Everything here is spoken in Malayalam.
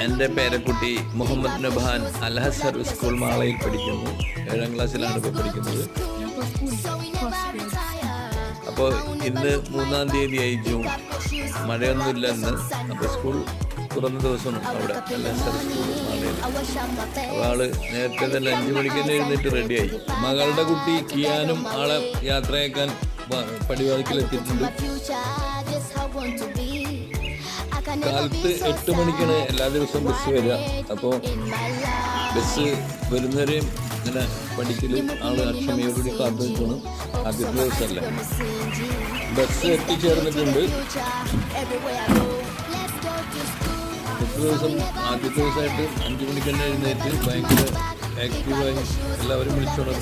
എൻ്റെ പേരക്കുട്ടി മുഹമ്മദ് നബാൻ അൽഹസർ സ്കൂൾ മാളയിൽ പഠിക്കുന്നു. 7ാം ക്ലാസ്സിലാണ് ഇപ്പോൾ പഠിക്കുന്നത്. അപ്പോൾ ഇന്ന് 3-ാം തീയതിയായി ജൂൺ. മഴയൊന്നുമില്ല ഇന്ന്. അപ്പോൾ സ്കൂൾ തുറന്ന ദിവസമാണ് അവിടെ അൽഹസർ സ്കൂൾ മാളയിൽ. അപ്പോൾ ആള് നേരത്തെ തന്നെ 5 മണിക്ക് തന്നെ എഴുന്നേറ്റ് റെഡിയായി. മകളുടെ കുട്ടി കിയാനും ആളെ യാത്രയാക്കാൻ പടിവാതിക്കലെത്തിയിട്ടുണ്ട്. കാലത്ത് 8 മണിക്കാണ് എല്ലാ ദിവസവും ബസ് വരിക. അപ്പോൾ ബസ് വരുന്നവരെയും ഇങ്ങനെ പഠിക്കൽ ആള് അക്ഷമയോടുകൂടി കാത്തു നിൽക്കണം. ആദ്യത്തെ ദിവസമല്ല. ബസ് എത്തിച്ചേർന്നിട്ടുണ്ട്. ആദ്യത്തെ ദിവസമായിട്ട് 5 മണിക്ക് തന്നെ എഴുന്നേറ്റ് ഭയങ്കര ആക്റ്റീവായി എല്ലാവരും വിളിച്ചോളും.